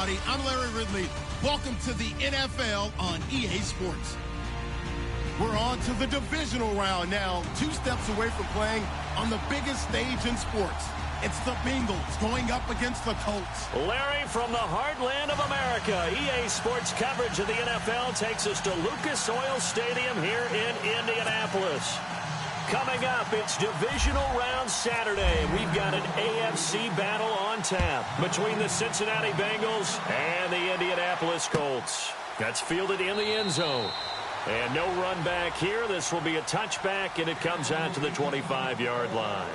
everybody. I'm Larry Ridley. Welcome to the NFL on EA Sports. We're on to the divisional round now, 2 steps away from playing on the biggest stage in sports. It's the Bengals going up against the Colts. Larry, from the heartland of America, EA Sports coverage of the NFL takes us to Lucas Oil Stadium here in Indianapolis. Coming up, it's divisional round Saturday. We've got an AFC battle on tap between the Cincinnati Bengals and the Indianapolis Colts. That's fielded in the end zone. And no run back here. This will be a touchback, and it comes out to the 25-yard line.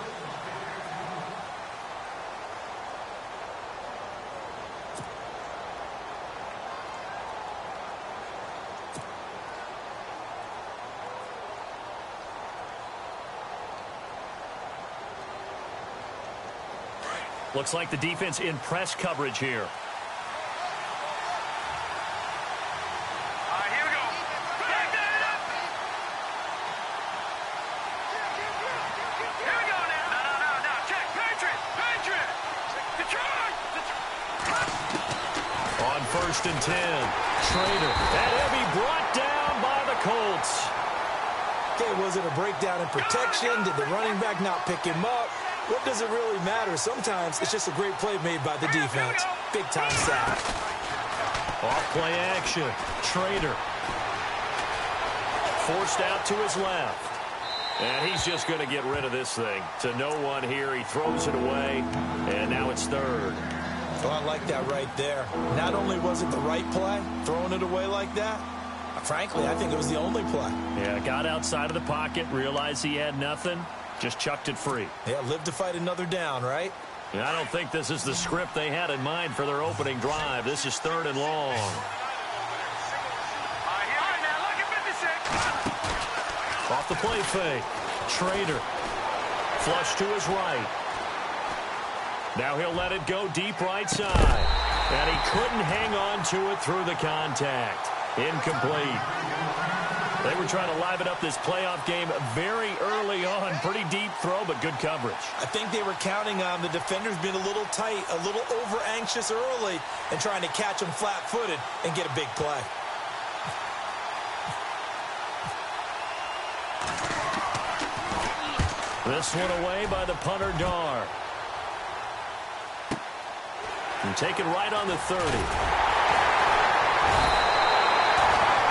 Looks like the defense in press coverage here. Here we go. Here we go now. No. Check. Patriot. Detroit. On 1st and 10. Schrader. And he'll be brought down by the Colts. Okay, was it a breakdown in protection? Did the running back not pick him up? What does it really matter? Sometimes it's just a great play made by the defense. Big-time sack. Off-play action. Schrader. Forced out to his left. And he's just going to get rid of this thing. To no one here. He throws it away. And now it's 3rd. Oh, I like that right there. Not only was it the right play, throwing it away like that, frankly, I think it was the only play. Yeah, got outside of the pocket, realized he had nothing. Just chucked it free. Yeah, live to fight another down, right? I don't think this is the script they had in mind for their opening drive. This is 3rd and long. Off the play fake. Schrader. Flush to his right. Now he'll let it go deep right side. And he couldn't hang on to it through the contact. Incomplete. They were trying to liven up this playoff game very early on. Pretty deep throw, but good coverage. I think they were counting on the defenders being a little tight, a little over-anxious early, and trying to catch them flat-footed and get a big play. This one away by the punter, Dar. And taken right on the 30.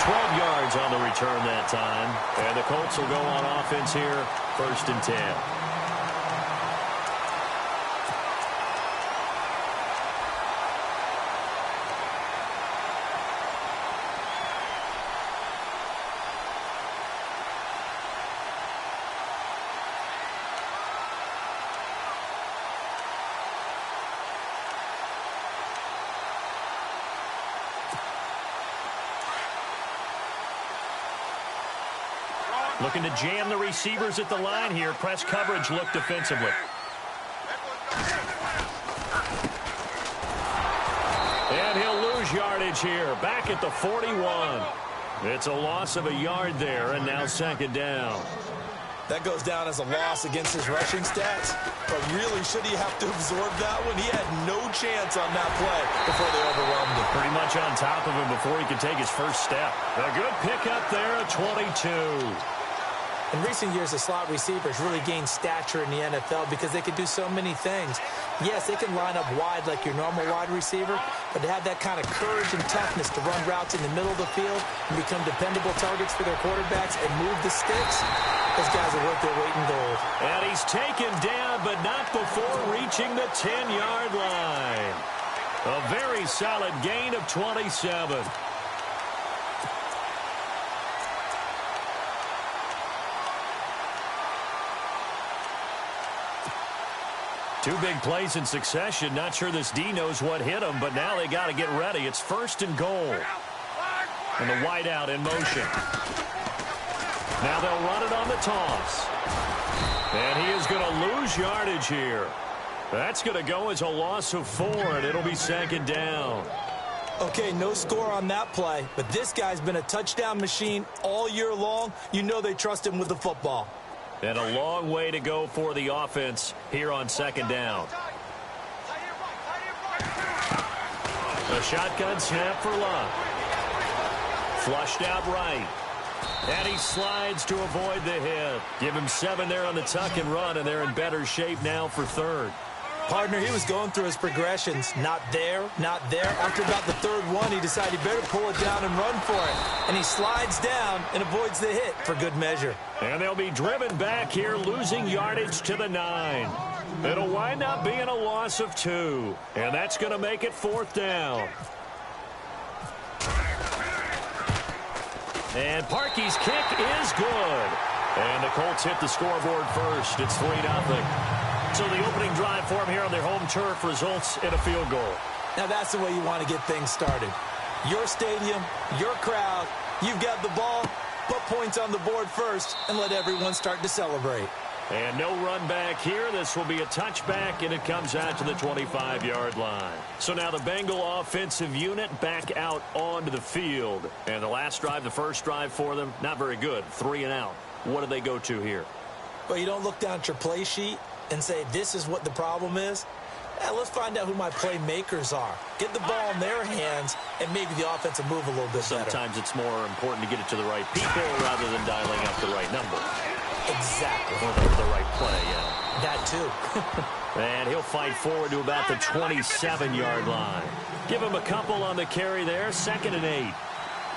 12 yards on the return that time. And the Colts will go on offense here, 1st and 10. Looking to jam the receivers at the line here. Press coverage look defensively. And he'll lose yardage here. Back at the 41. It's a loss of a yard there, and now 2nd down. That goes down as a loss against his rushing stats. But really, should he have to absorb that one? He had no chance on that play before they overwhelmed him. Pretty much on top of him before he could take his first step. A good pickup there at 22. In recent years, the slot receivers really gained stature in the NFL because they could do so many things. Yes, they can line up wide like your normal wide receiver, but to have that kind of courage and toughness to run routes in the middle of the field and become dependable targets for their quarterbacks and move the sticks, those guys are worth their weight in gold. And he's taken down, but not before reaching the 10-yard line. A very solid gain of 27. Two big plays in succession. Not sure this D knows what hit him, but now they got to get ready. It's 1st and goal. And the wideout in motion. Now they'll run it on the toss. And he is going to lose yardage here. That's going to go as a loss of 4, and it'll be 2nd down. Okay, no score on that play, but this guy's been a touchdown machine all year long. You know they trust him with the football. And a long way to go for the offense here on 2nd down. A shotgun snap for Luck. Flushed out right. And he slides to avoid the hit. Give him 7 there on the tuck and run, and they're in better shape now for third. Partner, he was going through his progressions. Not there, not there. After about the third one, he decided he better pull it down and run for it. And he slides down and avoids the hit for good measure. And they'll be driven back here, losing yardage to the 9. It'll wind up being a loss of 2. And that's going to make it 4th down. And Parkey's kick is good. And the Colts hit the scoreboard first. It's 3-0. So the opening drive for them here on their home turf results in a field goal. Now that's the way you want to get things started. Your stadium, your crowd, you've got the ball, put points on the board first, and let everyone start to celebrate. And no run back here. This will be a touchback, and it comes out to the 25-yard line. So now the Bengal offensive unit back out onto the field. And the last drive, the first drive for them, not very good. 3 and out. What do they go to here? Well, you don't look down at your play sheet and say, this is what the problem is. Let's find out who my playmakers are. Get the ball in their hands, and maybe the offense will move a little bit better. Sometimes it's more important to get it to the right people rather than dialing up the right number. Exactly. Or the right play, yeah. That too. And he'll fight forward to about the 27-yard line. Give him a couple on the carry there. 2nd and 8.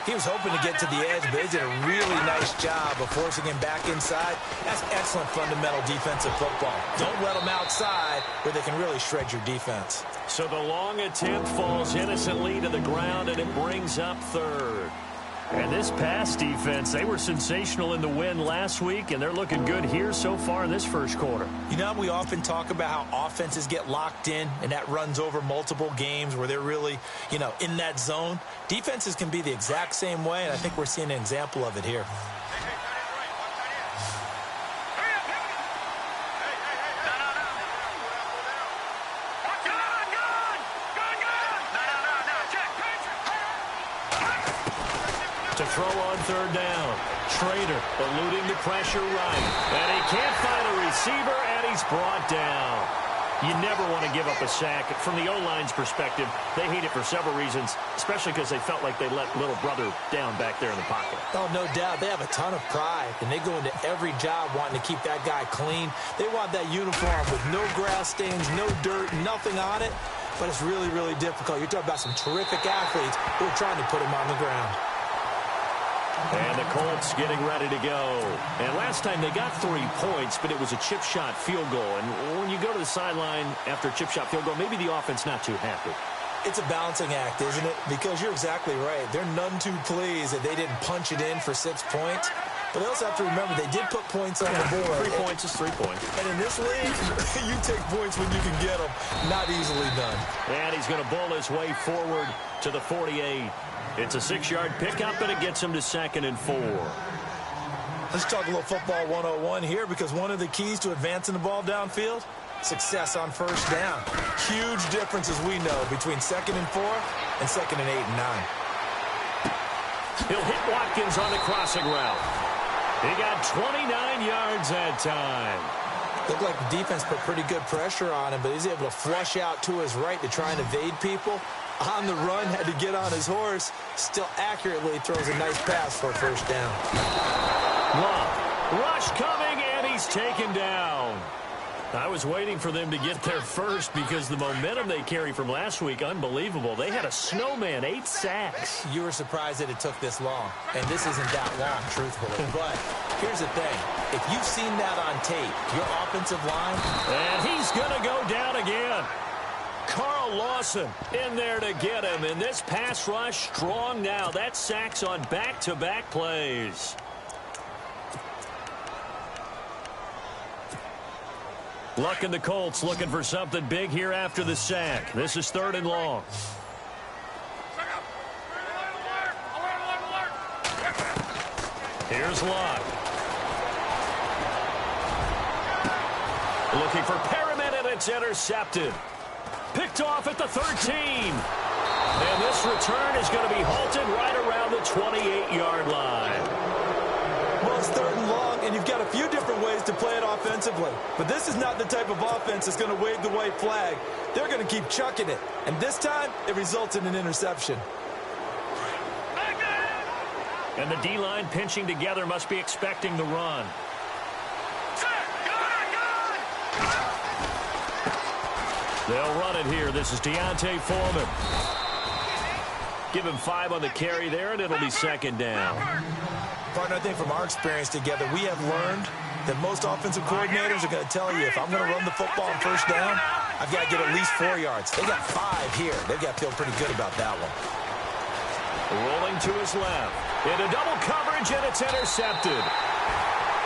He was hoping to get to the edge, but they did a really nice job of forcing him back inside. That's excellent fundamental defensive football. Don't let them outside where they can really shred your defense. So the long attempt falls innocently to the ground, and it brings up 3rd. And this pass defense, they were sensational in the win last week, and they're looking good here so far in this first quarter. You know, we often talk about how offenses get locked in, and that runs over multiple games where they're really, in that zone. Defenses can be the exact same way, and I think we're seeing an example of it here. To throw on 3rd down. Trader eluding the pressure right. And he can't find a receiver, and he's brought down. You never want to give up a sack. From the O-line's perspective, they hate it for several reasons, especially because they felt like they let little brother down back there in the pocket. Oh, no doubt. They have a ton of pride, and they go into every job wanting to keep that guy clean. They want that uniform with no grass stains, no dirt, nothing on it. But it's really, really difficult. You're talking about some terrific athletes who are trying to put him on the ground. And the Colts getting ready to go. And last time they got 3 points, but it was a chip shot field goal. And when you go to the sideline after a chip shot field goal, maybe the offense not too happy. It's a balancing act, isn't it? Because you're exactly right. They're none too pleased that they didn't punch it in for 6 points. But they also have to remember they did put points on the board. 3 points is 3 points. And in this league, you take points when you can get them. Not easily done. And he's going to bull his way forward to the 48. It's a 6-yard pickup, and it gets him to 2nd and 4. Let's talk a little football 101 here, because one of the keys to advancing the ball downfield, success on 1st down. Huge difference, as we know, between 2nd and 4 and 2nd and 8 and 9. He'll hit Watkins on the crossing route. He got 29 yards that time. Looked like the defense put pretty good pressure on him, but he's able to flush out to his right to try and evade people. On the run, had to get on his horse. Still accurately throws a nice pass for a 1st down. Long rush coming, and he's taken down. I was waiting for them to get there first because the momentum they carry from last week, unbelievable. They had a snowman, 8 sacks. You were surprised that it took this long, and this isn't that long, truthfully. But here's the thing. If you've seen that on tape, your offensive line... And he's going to go down again. Carl Lawson in there to get him, and this pass rush strong now. That's sacks on back-to-back plays. Luck and the Colts looking for something big here after the sack. This is 3rd and long. Here's Luck. Looking for Perriman, and it's intercepted. Picked off at the 13. And this return is going to be halted right around the 28-yard line. Well, it's 3rd and long, and you've got a few different ways to play it offensively. But this is not the type of offense that's going to wave the white flag. They're going to keep chucking it. And this time, it results in an interception. And the D-line pinching together must be expecting the run. They'll run it here. This is Deontay Foreman. Give him 5 on the carry there, and it'll be 2nd down. Partner, I think from our experience together, we have learned that most offensive coordinators are going to tell you, if I'm going to run the football on 1st down, I've got to get at least 4 yards. They got 5 here. They've got to feel pretty good about that one. Rolling to his left. Into double coverage, and it's intercepted.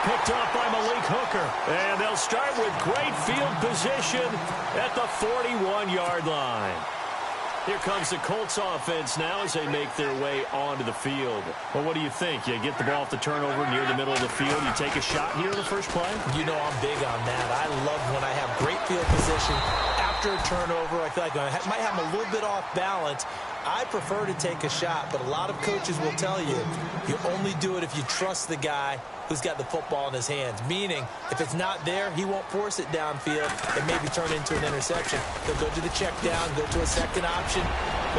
Picked off by Malik Hooker. And they'll start with great field position at the 41-yard line. Here comes the Colts offense now as they make their way onto the field. Well, what do you think? You get the ball off the turnover near the middle of the field. You take a shot here in the first play? You know I'm big on that. I love when I have great field position after a turnover. I feel like I might have a little bit off balance. I prefer to take a shot, but a lot of coaches will tell you, you only do it if you trust the guy who's got the football in his hands. Meaning, if it's not there, he won't force it downfield and maybe turn into an interception. He'll go to the check down, go to a second option.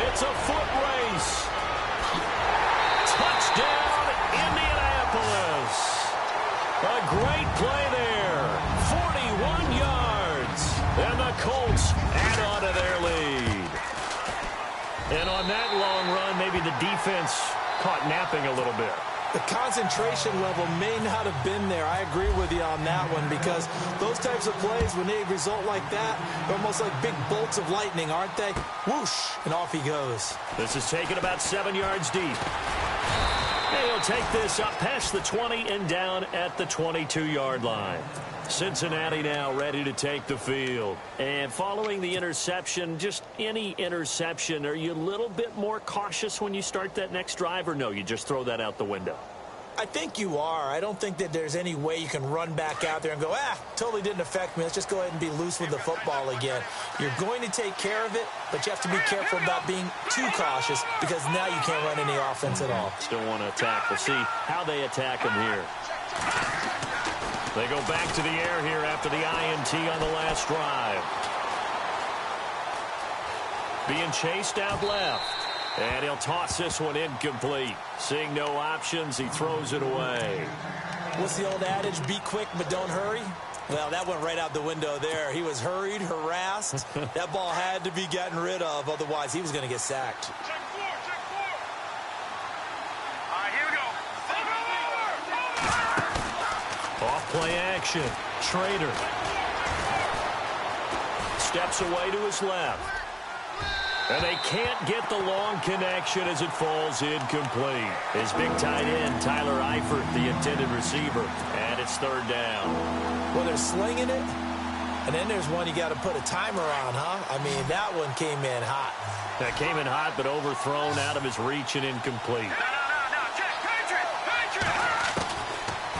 It's a foot race. Touchdown, Indianapolis. A great play there. 41 yards. And the Colts add on to their lead. And on that long run, maybe the defense caught napping a little bit. The concentration level may not have been there. I agree with you on that one, because those types of plays, when they result like that, they're almost like big bolts of lightning, aren't they? Whoosh, and off he goes. This is taken about 7 yards deep. And he'll take this up past the 20 and down at the 22-yard line. Cincinnati now ready to take the field. And following the interception, just any interception, are you a little bit more cautious when you start that next drive, or no, you just throw that out the window? I think you are. I don't think that there's any way you can run back out there and go, totally didn't affect me. Let's just go ahead and be loose with the football again. You're going to take care of it, but you have to be careful about being too cautious, because now you can't run any offense at all. Still want to attack. We'll see how they attack him here. They go back to the air here after the INT on the last drive. Being chased out left. And he'll toss this one incomplete. Seeing no options, he throws it away. What's the old adage? Be quick, but don't hurry? Well, that went right out the window there. He was hurried, harassed. That ball had to be gotten rid of. Otherwise, he was going to get sacked. Check 4, check 4. All right, here we go. Off-play action. Trader steps away to his left. And they can't get the long connection as it falls incomplete. His big tight end, Tyler Eifert, the intended receiver. And it's 3rd down. Well, they're slinging it. And then there's one you got to put a timer on, huh? I mean, that one came in hot. That came in hot, but overthrown out of his reach and incomplete. No, check. Patriot!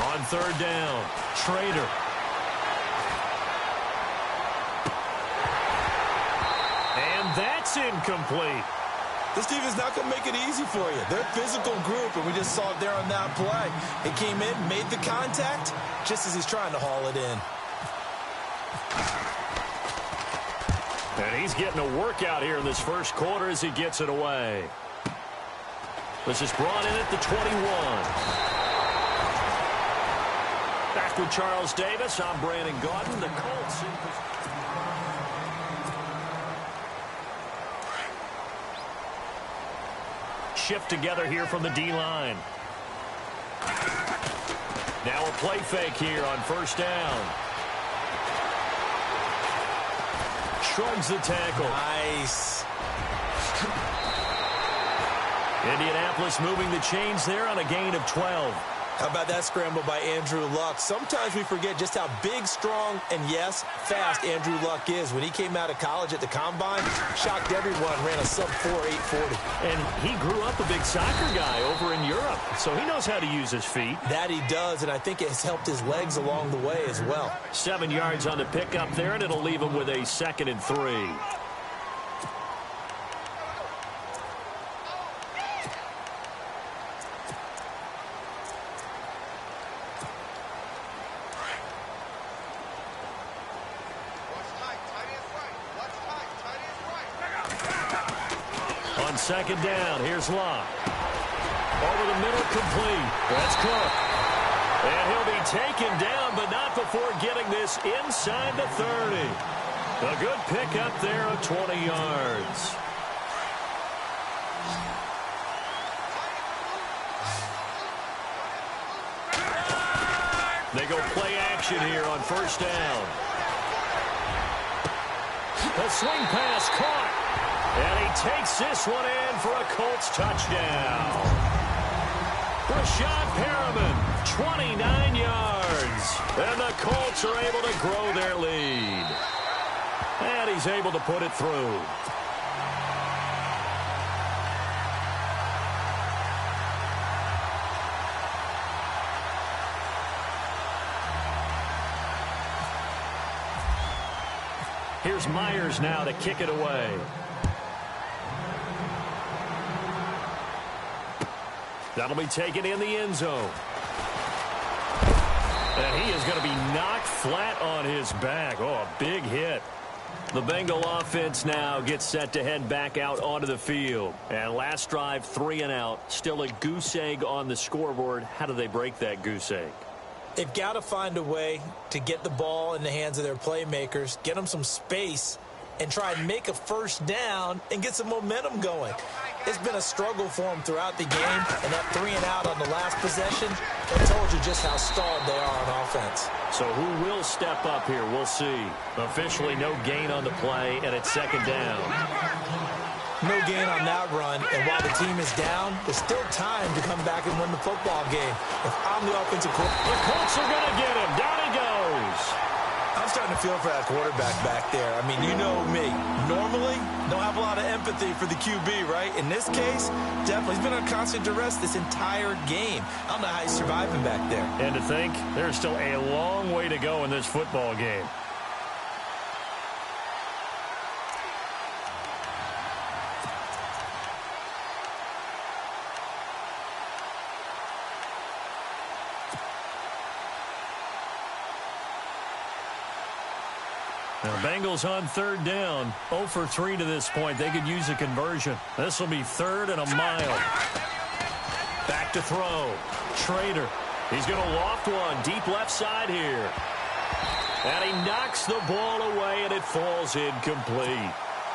On 3rd down, Trader. And that's incomplete. This defense is not going to make it easy for you. They're a physical group, and we just saw it there on that play. It came in, made the contact, just as he's trying to haul it in. And he's getting a workout here in this first quarter as he gets it away. This is brought in at the 21. Back with Charles Davis. I'm Brandon Gaudin. The Colts. Shift together here from the D-line. Now a play fake here on 1st down. Shrugs the tackle. Nice. Indianapolis moving the chains there on a gain of 12. How about that scramble by Andrew Luck? Sometimes we forget just how big, strong, and yes, fast Andrew Luck is. When he came out of college at the Combine, shocked everyone, ran a sub-4 840. And he grew up a big soccer guy over in Europe, so he knows how to use his feet. That he does, and I think it has helped his legs along the way as well. 7 yards on the pickup there, and it'll leave him with a 2nd and 3. On second down, here's Locke. Over the middle, complete. That's Cook. And he'll be taken down, but not before getting this inside the 30. A good pickup there of 20 yards. They go play action here on first down. A swing pass caught. And he takes this one in for a Colts touchdown. Rashad Perriman, 29 yards. And the Colts are able to grow their lead. And he's able to put it through. Here's Myers now to kick it away. That'll be taken in the end zone. And he is going to be knocked flat on his back. Oh, a big hit. The Bengal offense now gets set to head back out onto the field. And last drive, 3 and out. Still a goose egg on the scoreboard. How do they break that goose egg? They've got to find a way to get the ball in the hands of their playmakers, get them some space, and try and make a first down and get some momentum going. It's been a struggle for them throughout the game, and that 3 and out on the last possession, that told you just how stalled they are on offense. So who will step up here? We'll see. Officially no gain on the play, and it's second down. No gain on that run, and while the team is down, there's still time to come back and win the football game. If I'm the offensive coordinator, the Colts are going to get him. Down he goes. I'm starting to feel for that quarterback back there. I mean, you know me. Normally, don't have a lot of empathy for the QB, right? In this case, definitely. He's been on constant duress this entire game. I don't know how he's surviving back there. And to think, there's still a long way to go in this football game. Now, Bengals on third down, 0 for 3 to this point. They could use a conversion. This will be 3rd and a mile. Back to throw. Schrader. He's going to loft one deep left side here. And he knocks the ball away, and it falls incomplete.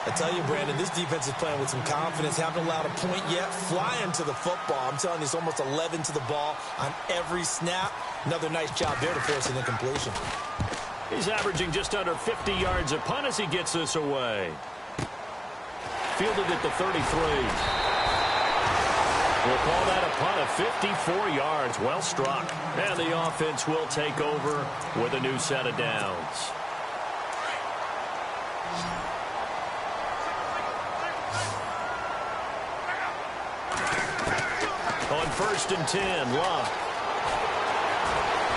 I tell you, Brandon, this defense is playing with some confidence. Haven't allowed a point yet. Flying to the football. I'm telling you, it's almost 11 to the ball on every snap. Another nice job there to force an incompletion. He's averaging just under 50 yards a punt as he gets this away. Fielded at the 33. We'll call that a punt of 54 yards. Well struck. And the offense will take over with a new set of downs. On 1st and 10, Locke.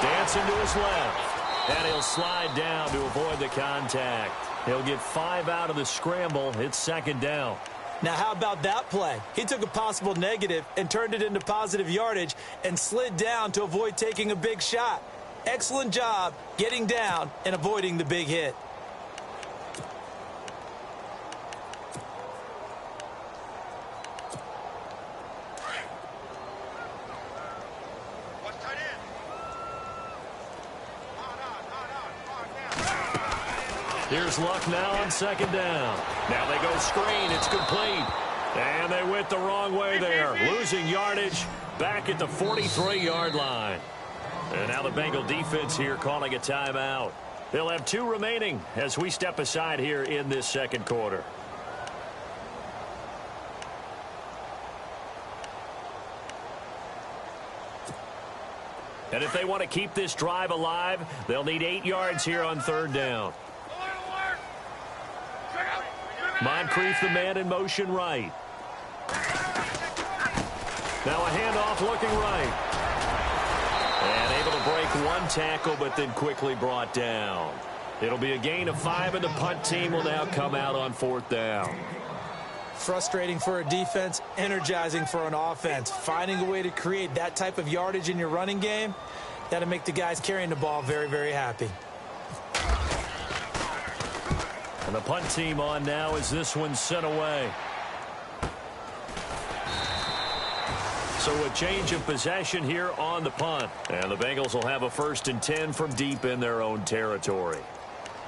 Dancing to his left. And he'll slide down to avoid the contact. He'll get 5 out of the scramble. It's second down. Now, how about that play? He took a possible negative and turned it into positive yardage and slid down to avoid taking a big shot. Excellent job getting down and avoiding the big hit. Here's Luck now on second down. Now they go screen. It's complete. And they went the wrong way there. Losing yardage back at the 43-yard line. And now the Bengal defense here calling a timeout. They'll have 2 remaining as we step aside here in this second quarter. And if they want to keep this drive alive, they'll need 8 yards here on third down. Moncrief, the man in motion right. Now a handoff looking right. And able to break 1 tackle, but then quickly brought down. It'll be a gain of 5, and the punt team will now come out on 4th down. Frustrating for a defense, energizing for an offense. Finding a way to create that type of yardage in your running game, that'll make the guys carrying the ball very, very happy. And the punt team on now as this one's sent away. So a change of possession here on the punt. And the Bengals will have a 1st and 10 from deep in their own territory.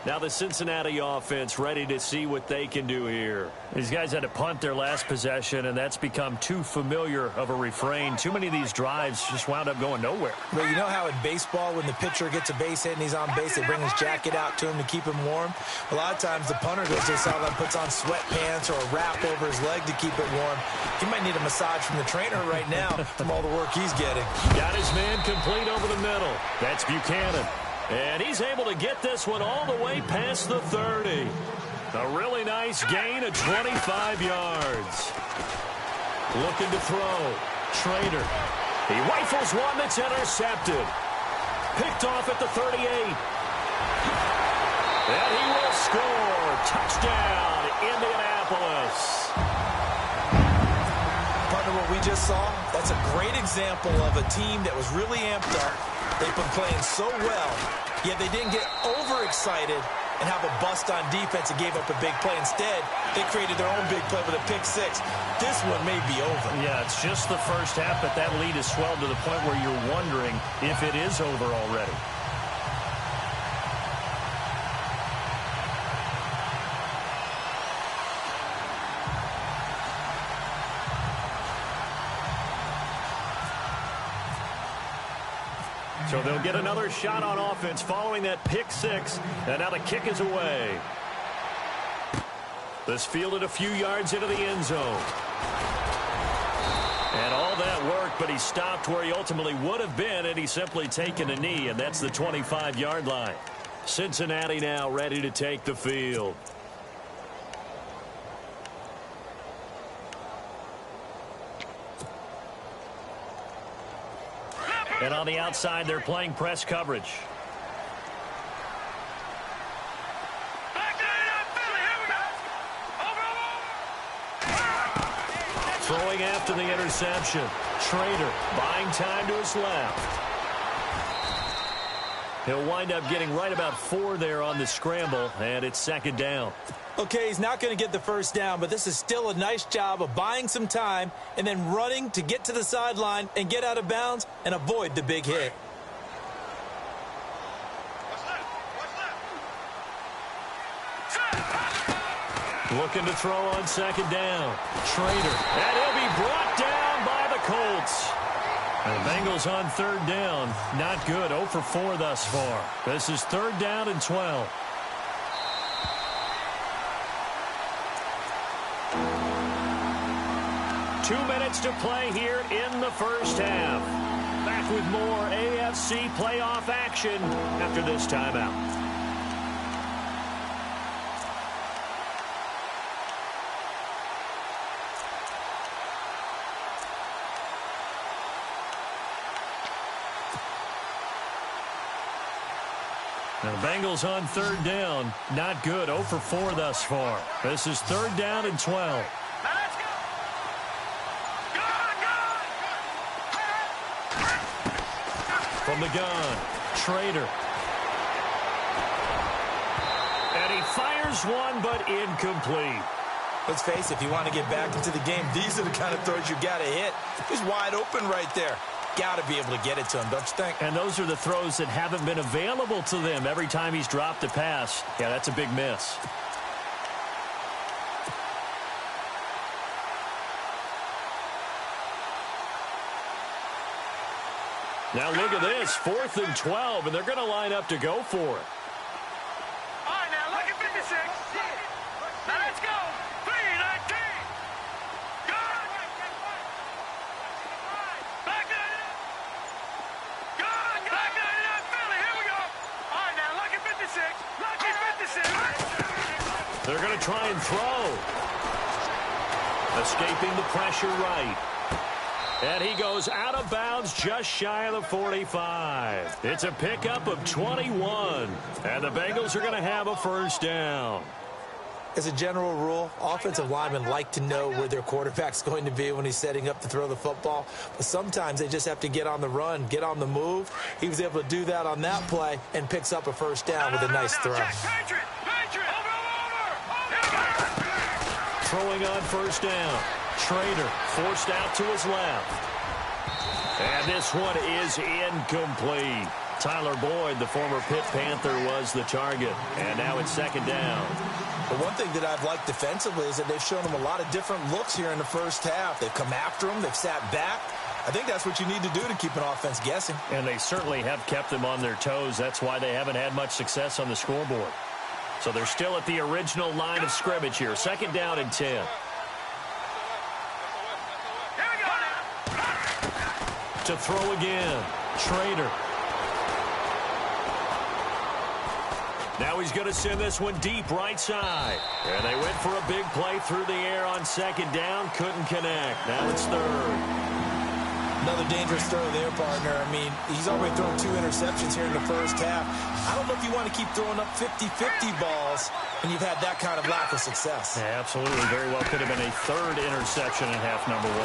Now the Cincinnati offense ready to see what they can do here. These guys had to punt their last possession, and that's become too familiar of a refrain. Too many of these drives just wound up going nowhere. Well, you know how in baseball, when the pitcher gets a base hit and he's on base, they bring his jacket out to him to keep him warm? A lot of times the punter goes to the sideline, puts on sweatpants or a wrap over his leg to keep it warm. He might need a massage from the trainer right now from all the work he's getting. Got his man complete over the middle. That's Buchanan. And he's able to get this one all the way past the 30. A really nice gain of 25 yards. Looking to throw. Schrader. He rifles one that's intercepted. Picked off at the 38. And he will score. Touchdown, Indianapolis. Partner, what we just saw, that's a great example of a team that was really amped up. They've been playing so well, yet they didn't get overexcited and have a bust on defense and gave up a big play. Instead, they created their own big play with a pick six. This one may be over. Yeah, it's just the first half, but that lead has swelled to the point where you're wondering if it is over already. So they'll get another shot on offense following that pick six. And now the kick is away. This fielded a few yards into the end zone. And all that work, but he stopped where he ultimately would have been, and he's simply taken a knee, and that's the 25-yard line. Cincinnati now ready to take the field. And on the outside, they're playing press coverage. Throwing after the interception. Schrader buying time to his left. He'll wind up getting right about 4 there on the scramble, and it's 2nd down. Okay, he's not going to get the first down, but this is still a nice job of buying some time and then running to get to the sideline and get out of bounds and avoid the big hit. Looking to throw on 2nd down. Schrader. And he'll be brought down by the Colts. And the Bengals on 3rd down. Not good. 0 for 4 thus far. This is 3rd down and 12. Two minutes to play here in the first half. Back with more AFC playoff action after this timeout. Now the Bengals on 3rd down. Not good. 0 for 4 thus far. This is 3rd down and 12. From the gun, Schrader. And he fires one, but incomplete. Let's face it, if you want to get back into the game, these are the kind of throws you got to hit. He's wide open right there. Got to be able to get it to him, don't you think? And those are the throws that haven't been available to them every time he's dropped a pass. Yeah, that's a big miss. Now look at this, 4th and 12, and they're going to line up to go for it. All right, now look at 56. Now let's go. 3-19. Go. Back to it. Go. Back to it. Philly, here we go. All right, now look at 56. Look at 56. They're going to try and throw. Escaping the pressure right. And he goes out of bounds just shy of the 45. It's a pickup of 21. And the Bengals are going to have a 1st down. As a general rule, offensive linemen like to know where their quarterback's going to be when he's setting up to throw the football. But sometimes they just have to get on the run, get on the move. He was able to do that on that play and picks up a 1st down with a nice throw. Throwing on 1st down. Schrader forced out to his left. And this one is incomplete. Tyler Boyd, the former Pitt Panther, was the target. And now it's second down. But one thing that I've liked defensively is that they've shown him a lot of different looks here in the first half. They've come after him. They've sat back. I think that's what you need to do to keep an offense guessing. And they certainly have kept them on their toes. That's why they haven't had much success on the scoreboard. So they're still at the original line of scrimmage here. Second down and 10. Here we go now. To throw again. Trader. Now he's going to send this one deep right side. And they went for a big play through the air on second down. Couldn't connect. Now it's third. Another dangerous throw there, partner. I mean, he's already thrown 2 interceptions here in the first half. I don't know if you want to keep throwing up 50-50 balls when you've had that kind of lack of success. Yeah, absolutely. Very well could have been a third interception in half number 1.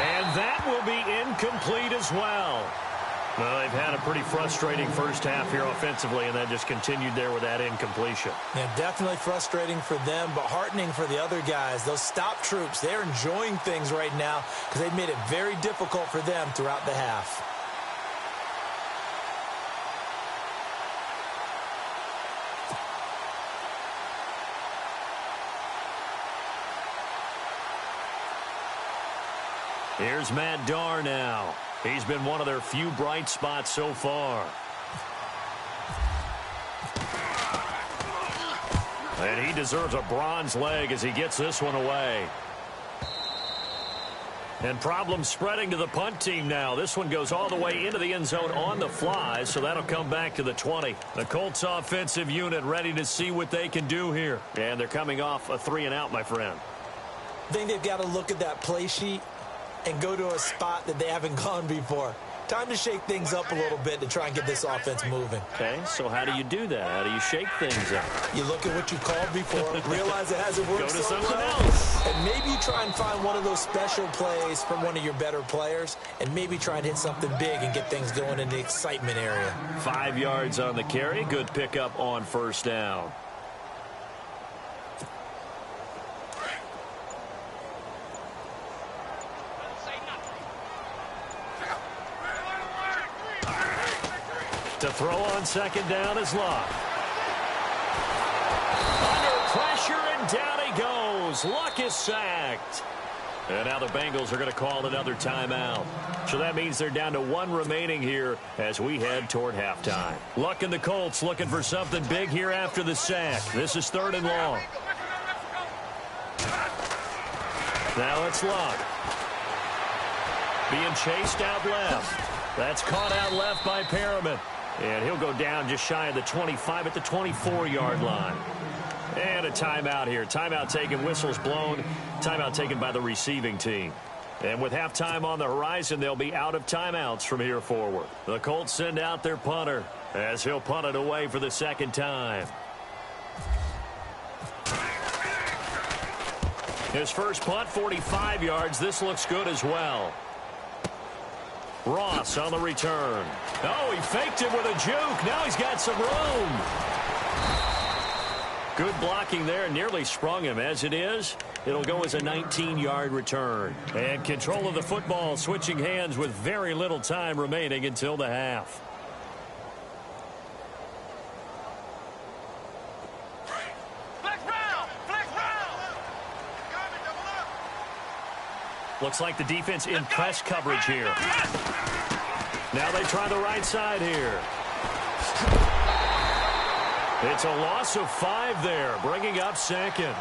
And that will be incomplete as well. Well, they've had a pretty frustrating first half here offensively, and that just continued there with that incompletion. Yeah, definitely frustrating for them, but heartening for the other guys. Those stop troops, they're enjoying things right now because they've made it very difficult for them throughout the half. Here's Matt Darr now. He's been one of their few bright spots so far. And he deserves a bronze leg as he gets this one away. And problems spreading to the punt team now. This one goes all the way into the end zone on the fly, so that'll come back to the 20. The Colts offensive unit ready to see what they can do here. And they're coming off a 3-and-out, my friend. I think they've got to look at that play sheet and go to a spot that they haven't gone before. Time to shake things up a little bit to try and get this offense moving. Okay, so how do you do that? How do you shake things up? You look at what you called before, realize it hasn't worked Go to so someone well, else. and maybe you try and find one of those special plays from one of your better players, and maybe try and hit something big and get things going in the excitement area. 5 yards on the carry. Good pickup on first down. To throw on second down is Luck. Under pressure, and down he goes. Luck is sacked. And now the Bengals are going to call another timeout. So that means they're down to 1 remaining here as we head toward halftime. Luck and the Colts looking for something big here after the sack. This is 3rd and long. Now it's Luck. Being chased out left. That's caught out left by Perriman. And he'll go down just shy of the 25 at the 24-yard line. And a timeout here. Timeout taken, whistles blown. Timeout taken by the receiving team. And with halftime on the horizon, they'll be out of timeouts from here forward. The Colts send out their punter as he'll punt it away for the second time. His first punt, 45 yards. This looks good as well. Ross on the return. Oh, he faked him with a juke. Now he's got some room. Good blocking there. Nearly sprung him. As it is, it'll go as a 19-yard return. And control of the football switching hands with very little time remaining until the half. Looks like the defense in press coverage here. Now they try the right side here. It's a loss of 5 there, bringing up second.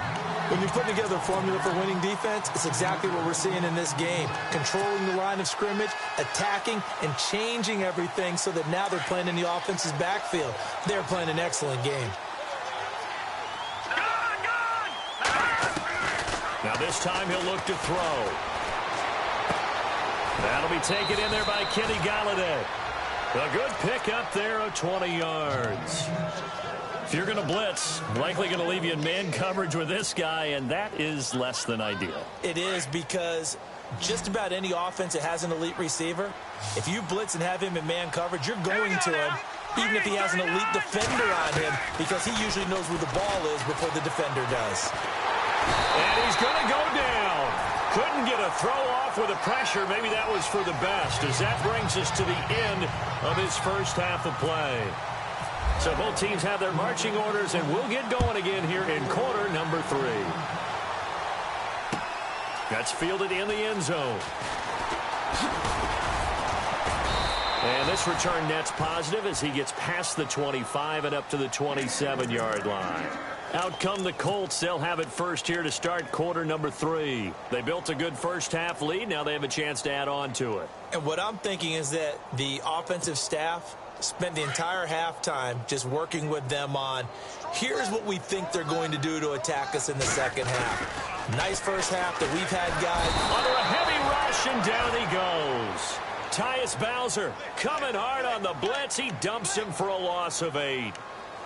When you put together a formula for winning defense, it's exactly what we're seeing in this game. Controlling the line of scrimmage, attacking, and changing everything so that now they're playing in the offense's backfield. They're playing an excellent game. Now this time he'll look to throw. That'll be taken in there by Kenny Galladay. A good pick up there of 20 yards. If you're going to blitz, likely going to leave you in man coverage with this guy, and that is less than ideal. It is, because just about any offense that has an elite receiver, if you blitz and have him in man coverage, you're going to him, even if he has an elite defender on him, because he usually knows where the ball is before the defender does. And he's going to go down. Couldn't get a throw off with the pressure. Maybe that was for the best, as that brings us to the end of this first half of play. So both teams have their marching orders, and we'll get going again here in quarter number 3. That's fielded in the end zone. And this return net's positive as he gets past the 25 and up to the 27-yard line. Out come the Colts. They'll have it first here to start quarter number 3. They built a good first half lead. Now they have a chance to add on to it. And what I'm thinking is that the offensive staff spent the entire halftime just working with them on, here's what we think they're going to do to attack us in the second half. Nice first half that we've had, guys. Under a heavy rush, and down he goes. Tyus Bowser coming hard on the blitz. He dumps him for a loss of 8.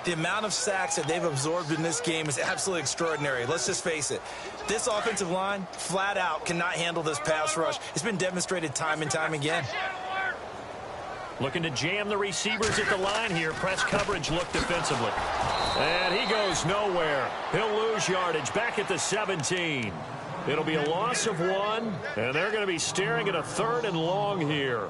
The amount of sacks that they've absorbed in this game is absolutely extraordinary. Let's just face it. This offensive line, flat out, cannot handle this pass rush. It's been demonstrated time and time again. Looking to jam the receivers at the line here. Press coverage look defensively. And he goes nowhere. He'll lose yardage back at the 17. It'll be a loss of 1, and they're going to be staring at a 3rd and long here.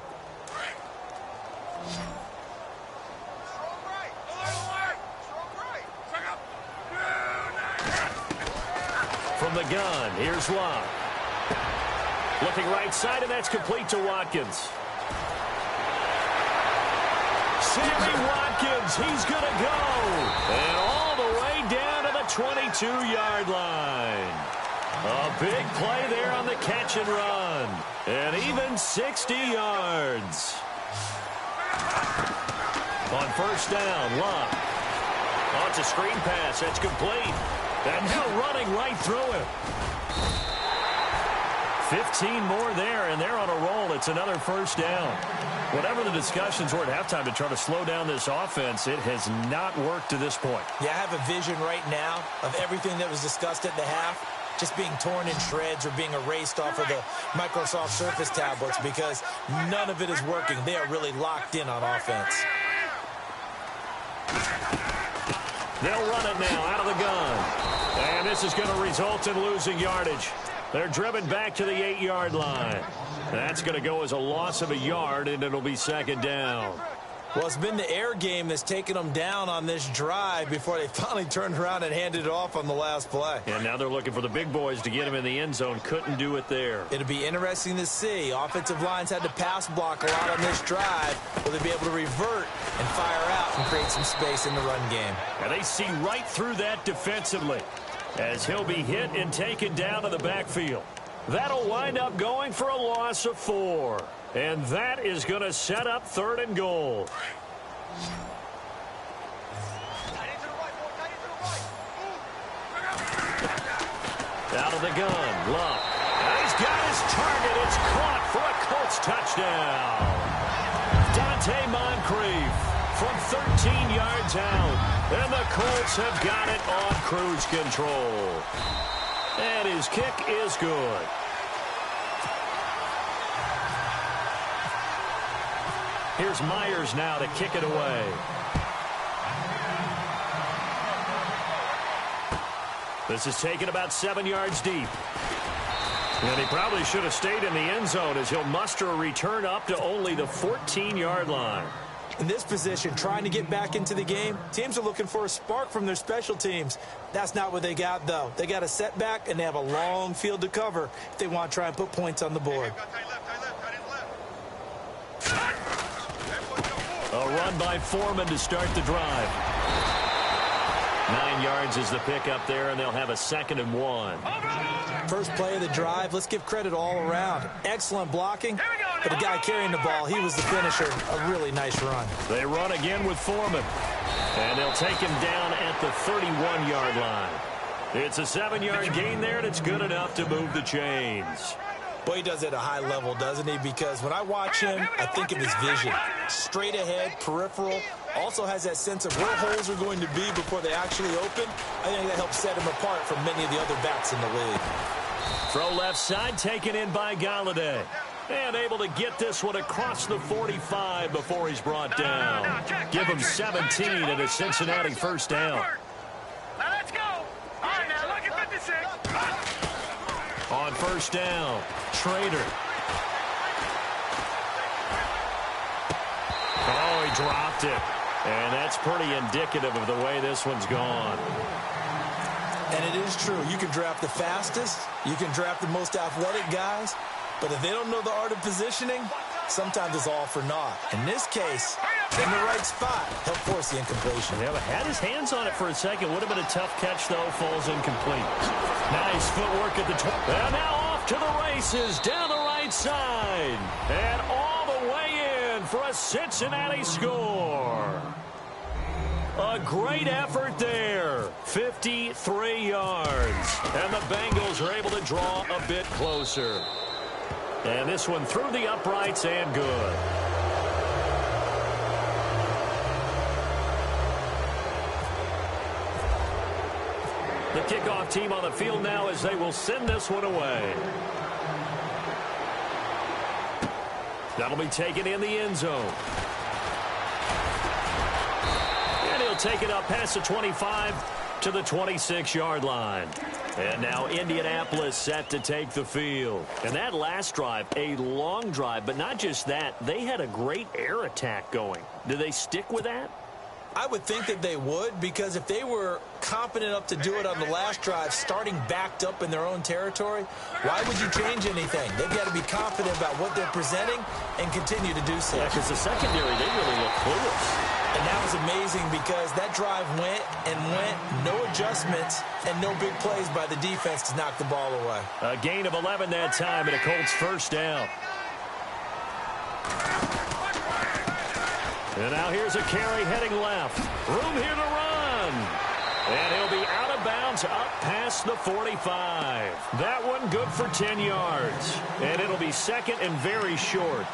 From the gun, here's Love. Looking right side, and that's complete to Watkins. Sammy Watkins, he's going to go. And all the way down to the 22-yard line. A big play there on the catch and run. And even 60 yards. On first down, Love. Oh, it's a screen pass. That's complete. And now running right through him. 15 more there, and they're on a roll. It's another first down. Whatever the discussions were at halftime to try to slow down this offense, it has not worked to this point. Yeah, I have a vision right now of everything that was discussed at the half just being torn in shreds or being erased off of the Microsoft Surface tablets because none of it is working. They are really locked in on offense. They'll run it now out of the gun. And this is going to result in losing yardage. They're driven back to the 8-yard line. That's going to go as a loss of a yard, and it'll be second down. Well, it's been the air game that's taken them down on this drive before they finally turned around and handed it off on the last play. And now they're looking for the big boys to get him in the end zone. Couldn't do it there. It'll be interesting to see. Offensive lines had to pass block a lot on this drive. Will they be able to revert and fire out and create some space in the run game? And they see right through that defensively as he'll be hit and taken down to the backfield. That'll wind up going for a loss of 4. And that is going to set up 3rd and goal. Out of the gun, Love. And he's got his target. It's caught for a Colts touchdown. Dante Moncrief from 13 yards out. And the Colts have got it on cruise control. And his kick is good. Here's Myers now to kick it away. This is taken about 7 yards deep. And he probably should have stayed in the end zone as he'll muster a return up to only the 14-yard line. In this position, trying to get back into the game, teams are looking for a spark from their special teams. That's not what they got, though. They got a setback, and they have a long field to cover if they want to try and put points on the board. A run by Foreman to start the drive. 9 yards is the pickup there, and they'll have a 2nd and 1. First play of the drive, let's give credit all around. Excellent blocking, but the guy carrying the ball, he was the finisher. A really nice run. They run again with Foreman, and they'll take him down at the 31-yard line. It's a 7-yard gain there, and it's good enough to move the chains. Boy, he does it at a high level, doesn't he? Because when I watch him, I think of his vision. Straight ahead, peripheral. Also has that sense of where holes are going to be before they actually open. I think that helps set him apart from many of the other backs in the league. Throw left side, taken in by Galladay. And able to get this one across the 45 before he's brought down. Give him 17 and a Cincinnati first down. Now let's go. All right, now look at 56. On first down, Schrader. Oh, he dropped it. And that's pretty indicative of the way this one's gone. And it is true. You can draft the fastest. You can draft the most athletic guys. But if they don't know the art of positioning, sometimes it's all for naught. In this case, in the right spot, he'll force the incompletion. Yeah, but had his hands on it for a second. Would have been a tough catch, though. Falls incomplete. Nice footwork at the 20. And now off to the races down the right side. And all the way in for a Cincinnati score. A great effort there. 53 yards. And the Bengals are able to draw a bit closer. And this one through the uprights and good. The kickoff team on the field now as they will send this one away. That'll be taken in the end zone. And he'll take it up past the 25 to the 26-yard line. And now Indianapolis set to take the field. And that last drive, a long drive, but not just that. They had a great air attack going. Do they stick with that? I would think that they would, because if they were competent enough to do it on the last drive, starting backed up in their own territory, why would you change anything? They've got to be confident about what they're presenting and continue to do so. Yeah, because the secondary, they really look clueless. And that was amazing because that drive went and went, no adjustments, and no big plays by the defense to knock the ball away. A gain of 11 that time, and a Colts first down. And now here's a carry heading left. Room here to run. And he'll be out of bounds up past the 45. That one good for 10 yards. And it'll be second and very short.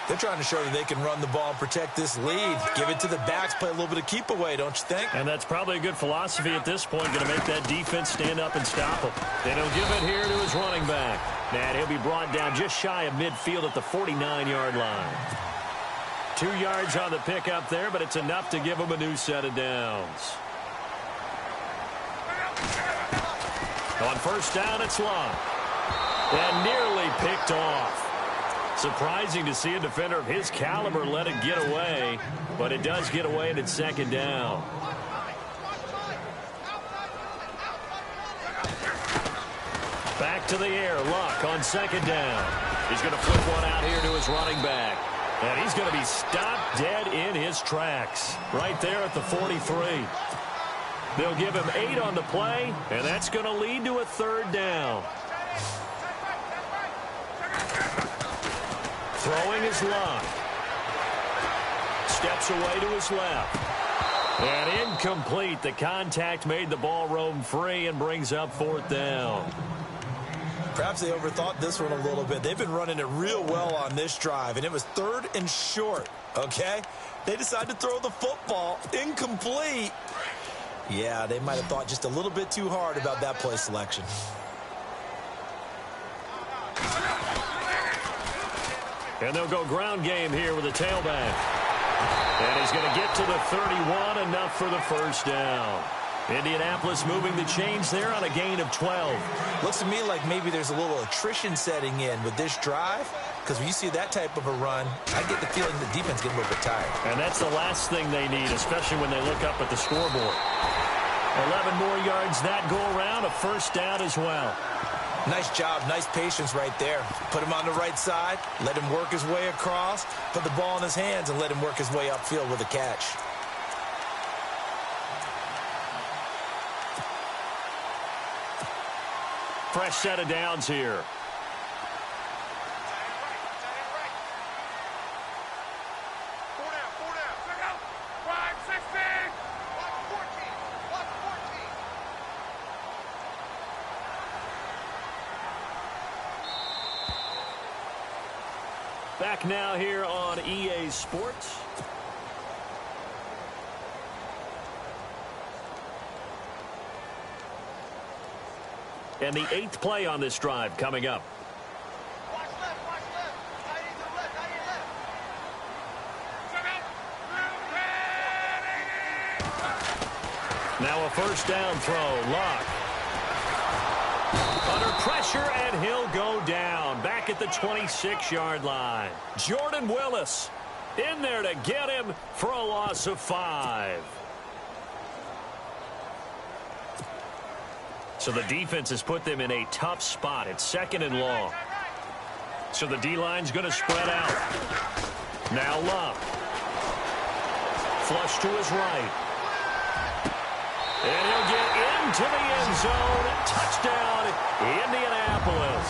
They're trying to show that they can run the ball and protect this lead. Give it to the backs, play a little bit of keep away, don't you think? And that's probably a good philosophy at this point, going to make that defense stand up and stop him. And he'll give it here to his running back. And he'll be brought down just shy of midfield at the 49-yard line. 2 yards on the pickup there, but it's enough to give him a new set of downs. On first down, it's Love. And nearly picked off. Surprising to see a defender of his caliber let it get away, but it does get away and it's second down. Back to the air, Luck on second down. He's going to flip one out here to his running back. And he's going to be stopped dead in his tracks. Right there at the 43. They'll give him 8 on the play, and that's going to lead to a third down. Throwing his Luck. Steps away to his left. And incomplete. The contact made the ball roam free and brings up fourth down. Perhaps they overthought this one a little bit. They've been running it real well on this drive, and it was third and short, okay? They decided to throw the football incomplete. Yeah, they might have thought just a little bit too hard about that play selection. And they'll go ground game here with a tailback. And he's going to get to the 31, enough for the first down. Indianapolis moving the change there on a gain of 12. Looks to me like maybe there's a little attrition setting in with this drive, because when you see that type of a run, I get the feeling the defense getting a little bit tired. And that's the last thing they need, especially when they look up at the scoreboard. 11 more yards that go around, a first down as well. Nice job, nice patience right there. Put him on the right side, let him work his way across, put the ball in his hands, and let him work his way upfield with a catch. Fresh set of downs here. Back now here on EA Sports. And the 8th play on this drive coming up. Watch left, watch left. Tight end to the left, tight end left. Now a first down throw. Luck. Under pressure, and he'll go down. Back at the 26-yard line. Jordan Willis in there to get him for a loss of 5. So the defense has put them in a tough spot. It's 2nd and long. So the D-line's going to spread out. Now Love. Flush to his right. And he'll get into the end zone. Touchdown, Indianapolis.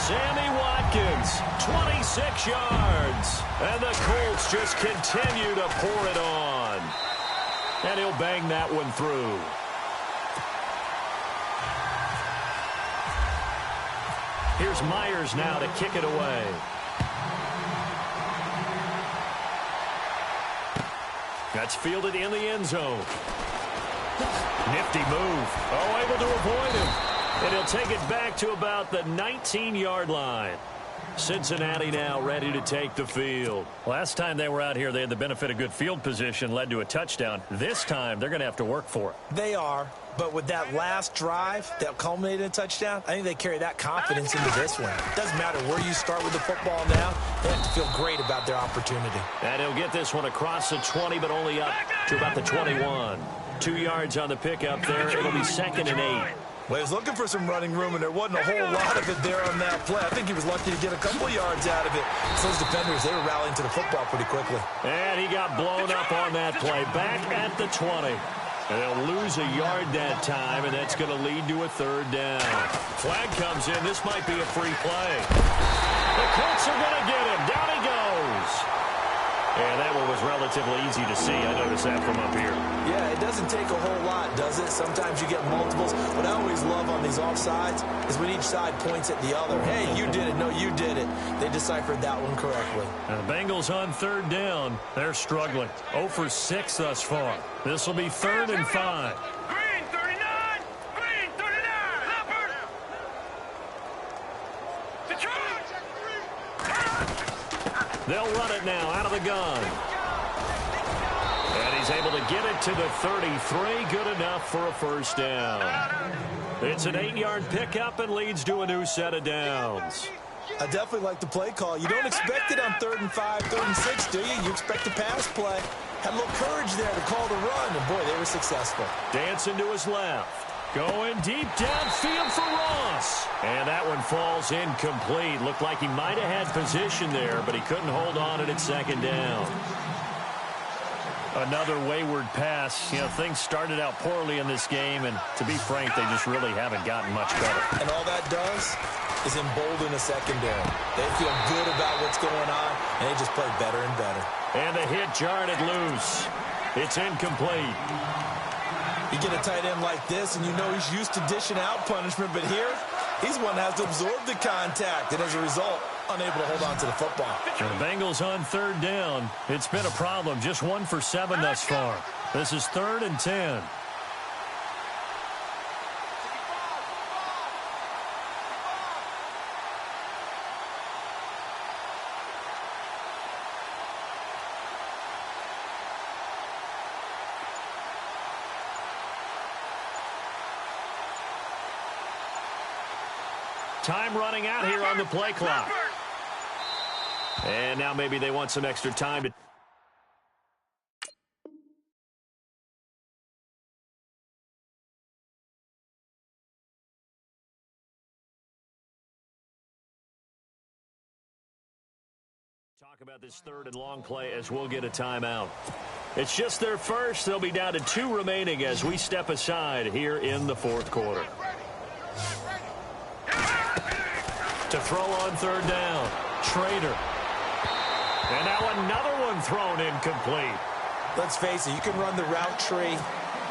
Sammy Watkins, 26 yards. And the Colts just continue to pour it on. And he'll bang that one through. Here's Myers now to kick it away. That's fielded in the end zone. Nifty move. Oh, able to avoid him. And he'll take it back to about the 19-yard line. Cincinnati now ready to take the field. Last time they were out here, they had the benefit of good field position, led to a touchdown. This time, they're going to have to work for it. They are. But with that last drive that culminated in a touchdown, I think they carry that confidence into this one. Doesn't matter where you start with the football now. They have to feel great about their opportunity. And he'll get this one across the 20, but only up to about the 21. 2 yards on the pickup there. It'll be 2nd and 8. Well, he was looking for some running room, and there wasn't a whole lot of it there on that play. I think he was lucky to get a couple yards out of it. So those defenders, they were rallying to the football pretty quickly. And he got blown up on that play. Back at the 20. And they'll lose a yard that time, and that's going to lead to a 3rd down. Flag comes in. This might be a free play. The Colts are going to get him. Down he goes. And that one was relatively easy to see. I noticed that from up here. Yeah, it doesn't take a whole lot, does it? Sometimes you get multiples. What I always love on these offsides is when each side points at the other. Hey, you did it. No, you did it. They deciphered that one correctly. And the Bengals on 3rd down. They're struggling. 0 for 6 thus far. This will be 3rd and 5. Green 39! Green 39! Leopard! Detroit! They'll run it now out of the gun. And he's able to get it to the 33. Good enough for a 1st down. It's an 8-yard pickup and leads to a new set of downs. I definitely like the play call. You don't expect it on 3rd and 5, 3rd and 6, do you? You expect a pass play. Had a little courage there to call the run, and boy, they were successful. Dancing to his left. Going deep downfield for Ross. And that one falls incomplete. Looked like he might have had position there, but he couldn't hold on at 2nd down. Another wayward pass. You know, things started out poorly in this game, and to be frank, they just really haven't gotten much better. And all that does is embolden a secondary. They feel good about what's going on, and they just play better and better. And the hit jarred it loose. It's incomplete. You get a tight end like this, and you know he's used to dishing out punishment, but here, he's one that has to absorb the contact, and as a result, unable to hold on to the football. And the Bengals on 3rd down. It's been a problem. Just 1 for 7 thus far. This is 3rd and 10. Time running out here on the play clock. And now maybe they want some extra time to... Talk about this 3rd and long play as we'll get a timeout. It's just their first. They'll be down to 2 remaining as we step aside here in the 4th quarter. To throw on 3rd down. Trader. And now another one thrown incomplete. Let's face it, you can run the route tree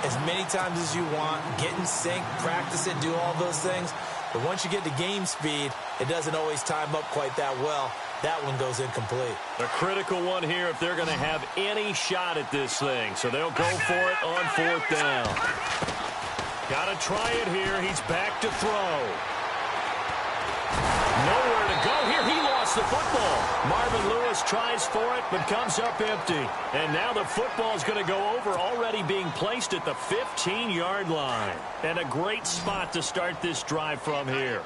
as many times as you want, get in sync, practice it, do all those things. But once you get to game speed, it doesn't always time up quite that well. That one goes incomplete. A critical one here if they're going to have any shot at this thing. So they'll go for it on 4th down. Got to try it here. He's back to throw. Nowhere to go here. He lost gets the football. Marvin Lewis tries for it, but comes up empty. And now the football is going to go over, already being placed at the 15-yard line. And a great spot to start this drive from here.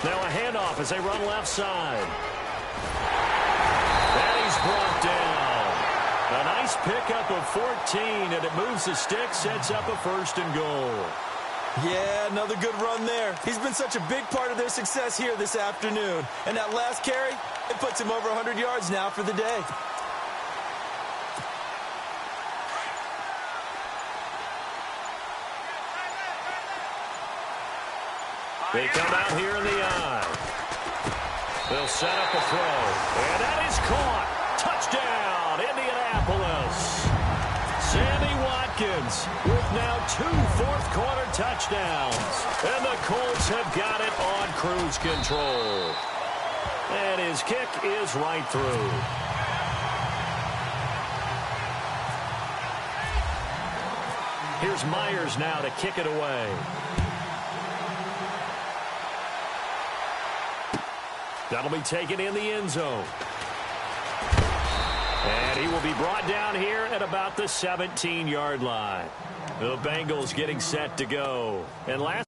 Now a handoff as they run left side. And he's brought down. A nice pickup of 14, and it moves the stick, sets up a 1st and goal. Yeah, another good run there. He's been such a big part of their success here this afternoon. And that last carry, it puts him over 100 yards now for the day. They come out here in the eye. They'll set up a throw. And that is caught. Touchdown, Indianapolis. Sammy Watkins with now 2 fourth-quarter touchdowns. And the Colts have got it on cruise control. And his kick is right through. Here's Myers now to kick it away. That'll be taken in the end zone. And he will be brought down here at about the 17-yard line. The Bengals getting set to go. And last